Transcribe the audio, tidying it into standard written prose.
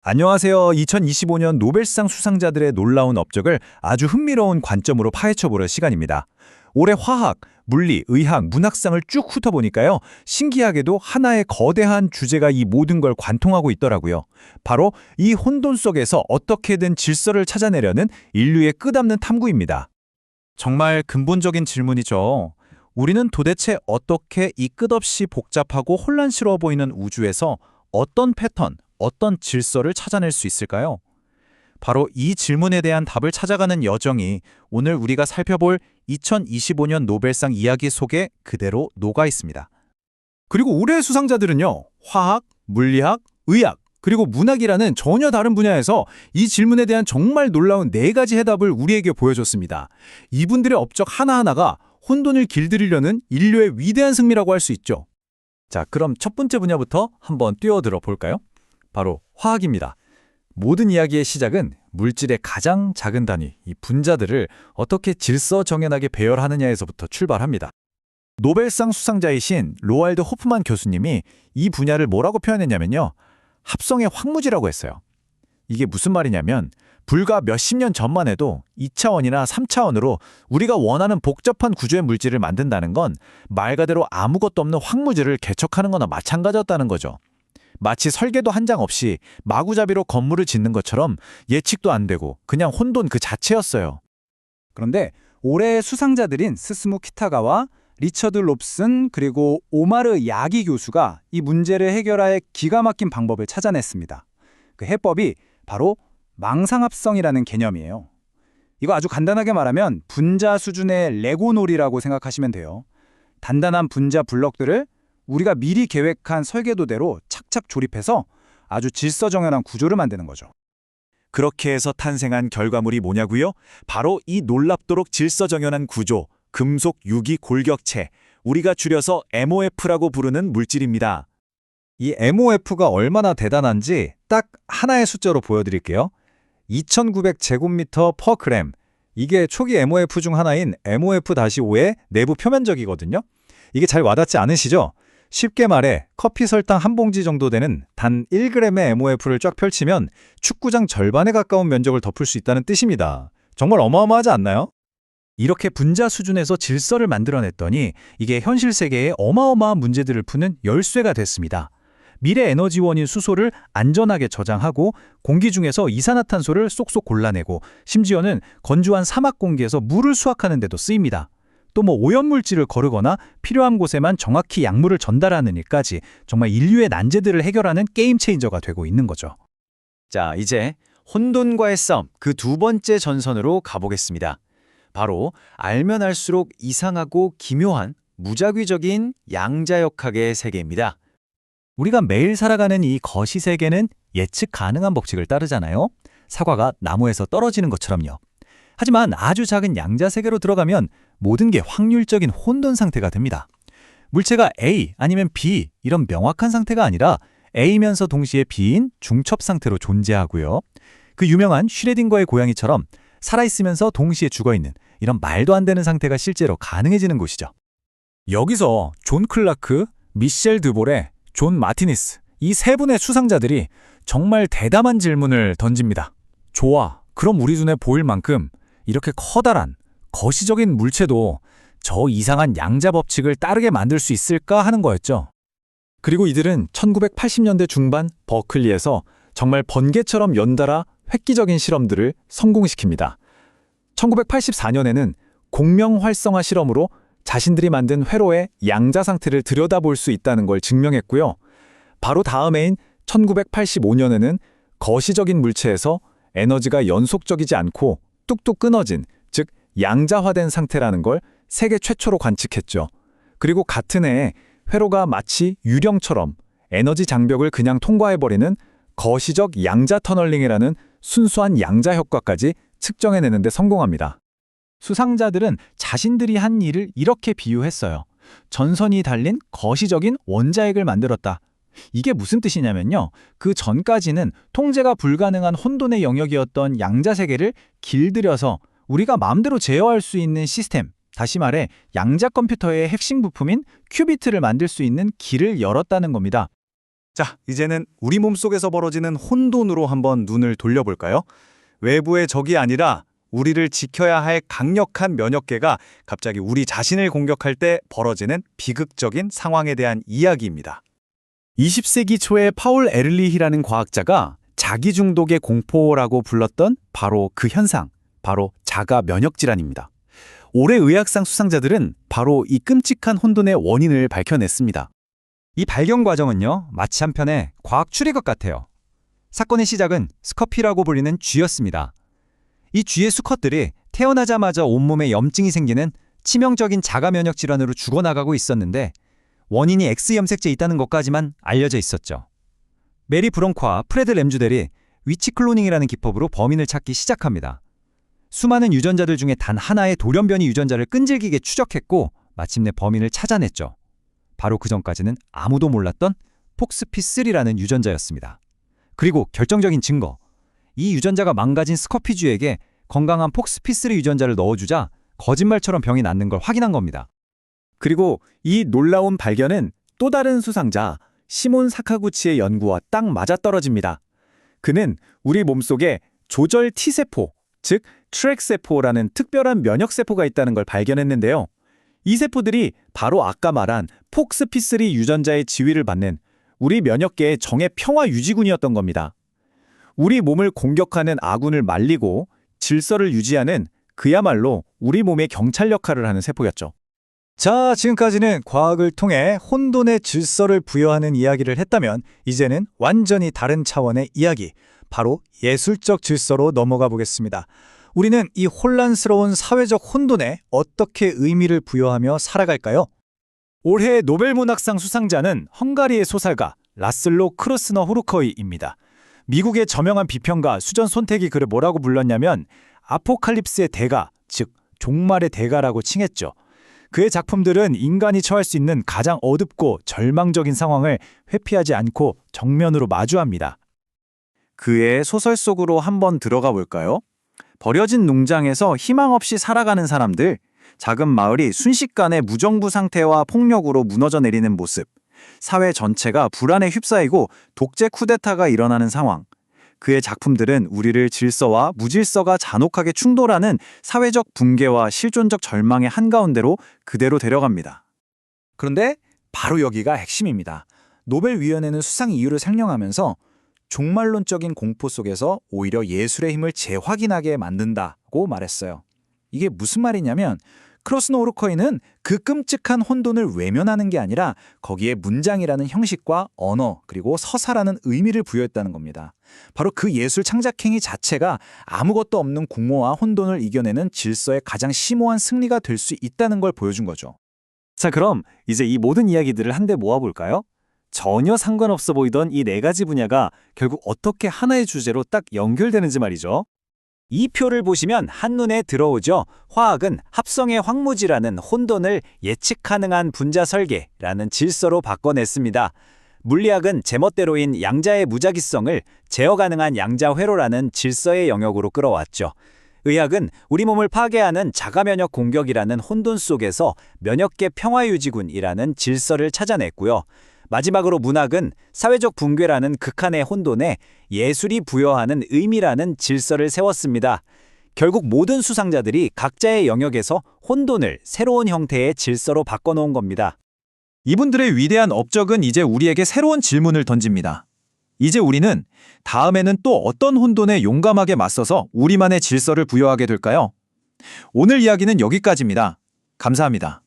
안녕하세요. 2025년 노벨상 수상자들의 놀라운 업적을 아주 흥미로운 관점으로 파헤쳐보는 시간입니다. 올해 화학, 물리, 의학, 문학상을 쭉 훑어보니까요. 신기하게도 하나의 거대한 주제가 이 모든 걸 관통하고 있더라고요. 바로 이 혼돈 속에서 어떻게든 질서를 찾아내려는 인류의 끝없는 탐구입니다. 정말 근본적인 질문이죠. 우리는 도대체 어떻게 이 끝없이 복잡하고 혼란스러워 보이는 우주에서 어떤 패턴, 어떤 질서를 찾아낼 수 있을까요? 바로 이 질문에 대한 답을 찾아가는 여정이 오늘 우리가 살펴볼 2025년 노벨상 이야기 속에 그대로 녹아 있습니다. 그리고 올해의 수상자들은요, 화학, 물리학, 의학, 그리고 문학이라는 전혀 다른 분야에서 이 질문에 대한 정말 놀라운 4가지 해답을 우리에게 보여줬습니다. 이분들의 업적 하나하나가 혼돈을 길들이려는 인류의 위대한 승리라고 할 수 있죠. 자, 그럼 첫 번째 분야부터 한번 뛰어들어 볼까요? 바로 화학입니다. 모든 이야기의 시작은 물질의 가장 작은 단위, 이 분자들을 어떻게 질서정연하게 배열하느냐에서부터 출발합니다. 노벨상 수상자이신 로알드 호프만 교수님이 이 분야를 뭐라고 표현했냐면요. 합성의 황무지라고 했어요. 이게 무슨 말이냐면 불과 몇십 년 전만 해도 2차원이나 3차원으로 우리가 원하는 복잡한 구조의 물질을 만든다는 건 말 그대로 아무것도 없는 황무지를 개척하는 거나 마찬가지였다는 거죠. 마치 설계도 한 장 없이 마구잡이로 건물을 짓는 것처럼 예측도 안 되고 그냥 혼돈 그 자체였어요. 그런데 올해의 수상자들인 스스무 키타가와 리처드 롭슨 그리고 오마르 야기 교수가 이 문제를 해결할 기가 막힌 방법을 찾아냈습니다. 그 해법이 바로 망상합성이라는 개념이에요. 이거 아주 간단하게 말하면 분자 수준의 레고놀이라고 생각하시면 돼요. 단단한 분자 블럭들을 우리가 미리 계획한 설계도대로 착착 조립해서 아주 질서정연한 구조를 만드는 거죠. 그렇게 해서 탄생한 결과물이 뭐냐고요? 바로 이 놀랍도록 질서정연한 구조, 금속 유기 골격체, 우리가 줄여서 MOF라고 부르는 물질입니다. 이 MOF가 얼마나 대단한지 딱 하나의 숫자로 보여드릴게요. 2900제곱미터 퍼 그램. 이게 초기 MOF 중 하나인 MOF-5의 내부 표면적이거든요. 이게 잘 와닿지 않으시죠? 쉽게 말해 커피 설탕 한 봉지 정도 되는 단 1g의 MOF를 쫙 펼치면 축구장 절반에 가까운 면적을 덮을 수 있다는 뜻입니다. 정말 어마어마하지 않나요? 이렇게 분자 수준에서 질서를 만들어냈더니 이게 현실 세계에 어마어마한 문제들을 푸는 열쇠가 됐습니다. 미래 에너지원인 수소를 안전하게 저장하고 공기 중에서 이산화탄소를 쏙쏙 골라내고 심지어는 건조한 사막 공기에서 물을 수확하는 데도 쓰입니다. 또 오염물질을 거르거나 필요한 곳에만 정확히 약물을 전달하는 일까지 정말 인류의 난제들을 해결하는 게임 체인저가 되고 있는 거죠. 자, 이제 혼돈과의 싸움 그 두 번째 전선으로 가보겠습니다. 바로 알면 알수록 이상하고 기묘한 무작위적인 양자역학의 세계입니다. 우리가 매일 살아가는 이 거시세계는 예측 가능한 법칙을 따르잖아요. 사과가 나무에서 떨어지는 것처럼요. 하지만 아주 작은 양자세계로 들어가면 모든 게 확률적인 혼돈 상태가 됩니다. 물체가 A 아니면 B 이런 명확한 상태가 아니라 A면서 동시에 B인 중첩 상태로 존재하고요. 그 유명한 슈레딩거의 고양이처럼 살아있으면서 동시에 죽어있는 이런 말도 안 되는 상태가 실제로 가능해지는 곳이죠. 여기서 존 클라크, 미셸 드보레, 존 마티니스 이 세 분의 수상자들이 정말 대담한 질문을 던집니다. 좋아, 그럼 우리 눈에 보일 만큼 이렇게 커다란 거시적인 물체도 저 이상한 양자 법칙을 따르게 만들 수 있을까 하는 거였죠. 그리고 이들은 1980년대 중반 버클리에서 정말 번개처럼 연달아 획기적인 실험들을 성공시킵니다. 1984년에는 공명 활성화 실험으로 자신들이 만든 회로의 양자 상태를 들여다볼 수 있다는 걸 증명했고요. 바로 다음 해인 1985년에는 거시적인 물체에서 에너지가 연속적이지 않고 뚝뚝 끊어진, 즉 양자화된 상태라는 걸 세계 최초로 관측했죠. 그리고 같은 해에 회로가 마치 유령처럼 에너지 장벽을 그냥 통과해버리는 거시적 양자 터널링이라는 순수한 양자 효과까지 측정해내는 데 성공합니다. 수상자들은 자신들이 한 일을 이렇게 비유했어요. 전선이 달린 거시적인 원자핵을 만들었다. 이게 무슨 뜻이냐면요. 그 전까지는 통제가 불가능한 혼돈의 영역이었던 양자세계를 길들여서 우리가 마음대로 제어할 수 있는 시스템, 다시 말해 양자 컴퓨터의 핵심 부품인 큐비트를 만들 수 있는 길을 열었다는 겁니다. 자, 이제는 우리 몸속에서 벌어지는 혼돈으로 한번 눈을 돌려볼까요? 외부의 적이 아니라 우리를 지켜야 할 강력한 면역계가 갑자기 우리 자신을 공격할 때 벌어지는 비극적인 상황에 대한 이야기입니다. 20세기 초에 파울 에를리히라는 과학자가 자기 중독의 공포라고 불렀던 바로 그 현상, 바로 자가 면역 질환입니다. 올해 의학상 수상자들은 바로 이 끔찍한 혼돈의 원인을 밝혀냈습니다. 이 발견 과정은요, 마치 한편의 과학 추리극 같아요. 사건의 시작은 스커피라고 불리는 쥐였습니다. 이 쥐의 수컷들이 태어나자마자 온몸에 염증이 생기는 치명적인 자가 면역 질환으로 죽어나가고 있었는데 원인이 X염색제에 있다는 것까지만 알려져 있었죠. 메리 브롱크와 프레드 램주델이 위치 클로닝이라는 기법으로 범인을 찾기 시작합니다. 수많은 유전자들 중에 단 하나의 돌연변이 유전자를 끈질기게 추적했고 마침내 범인을 찾아냈죠. 바로 그 전까지는 아무도 몰랐던 폭스피3라는 유전자였습니다. 그리고 결정적인 증거, 이 유전자가 망가진 스커피쥐에게 건강한 폭스피3 유전자를 넣어주자 거짓말처럼 병이 낫는 걸 확인한 겁니다. 그리고 이 놀라운 발견은 또 다른 수상자 시몬 사카구치의 연구와 딱 맞아떨어집니다. 그는 우리 몸속에 조절 T세포, 즉 트랙세포라는 특별한 면역세포가 있다는 걸 발견했는데요. 이 세포들이 바로 아까 말한 폭스피3 유전자의 지휘를 받는 우리 면역계의 정의 평화 유지군이었던 겁니다. 우리 몸을 공격하는 아군을 말리고 질서를 유지하는 그야말로 우리 몸의 경찰 역할을 하는 세포였죠. 자, 지금까지는 과학을 통해 혼돈의 질서를 부여하는 이야기를 했다면 이제는 완전히 다른 차원의 이야기, 바로 예술적 질서로 넘어가 보겠습니다. 우리는 이 혼란스러운 사회적 혼돈에 어떻게 의미를 부여하며 살아갈까요? 올해 노벨문학상 수상자는 헝가리의 소설가 라슬로 크로스너 호르코이입니다. 미국의 저명한 비평가 수전 손택이 그를 뭐라고 불렀냐면 아포칼립스의 대가, 즉 종말의 대가라고 칭했죠. 그의 작품들은 인간이 처할 수 있는 가장 어둡고 절망적인 상황을 회피하지 않고 정면으로 마주합니다. 그의 소설 속으로 한번 들어가 볼까요? 버려진 농장에서 희망 없이 살아가는 사람들, 작은 마을이 순식간에 무정부 상태와 폭력으로 무너져 내리는 모습, 사회 전체가 불안에 휩싸이고 독재 쿠데타가 일어나는 상황. 그의 작품들은 우리를 질서와 무질서가 잔혹하게 충돌하는 사회적 붕괴와 실존적 절망의 한가운데로 그대로 데려갑니다. 그런데 바로 여기가 핵심입니다. 노벨위원회는 수상 이유를 설명하면서 종말론적인 공포 속에서 오히려 예술의 힘을 재확인하게 만든다고 말했어요. 이게 무슨 말이냐면 크로스너 호르코이는 그 끔찍한 혼돈을 외면하는 게 아니라 거기에 문장이라는 형식과 언어 그리고 서사라는 의미를 부여했다는 겁니다. 바로 그 예술 창작행위 자체가 아무것도 없는 공허와 혼돈을 이겨내는 질서의 가장 심오한 승리가 될 수 있다는 걸 보여준 거죠. 자, 그럼 이제 이 모든 이야기들을 한데 모아볼까요? 전혀 상관없어 보이던 이 네 가지 분야가 결국 어떻게 하나의 주제로 딱 연결되는지 말이죠. 이 표를 보시면 한눈에 들어오죠. 화학은 합성의 황무지라는 혼돈을 예측 가능한 분자 설계라는 질서로 바꿔냈습니다. 물리학은 제멋대로인 양자의 무작위성을 제어 가능한 양자 회로라는 질서의 영역으로 끌어왔죠. 의학은 우리 몸을 파괴하는 자가면역 공격이라는 혼돈 속에서 면역계 평화유지군이라는 질서를 찾아냈고요. 마지막으로 문학은 사회적 붕괴라는 극한의 혼돈에 예술이 부여하는 의미라는 질서를 세웠습니다. 결국 모든 수상자들이 각자의 영역에서 혼돈을 새로운 형태의 질서로 바꿔놓은 겁니다. 이분들의 위대한 업적은 이제 우리에게 새로운 질문을 던집니다. 이제 우리는 다음에는 또 어떤 혼돈에 용감하게 맞서서 우리만의 질서를 부여하게 될까요? 오늘 이야기는 여기까지입니다. 감사합니다.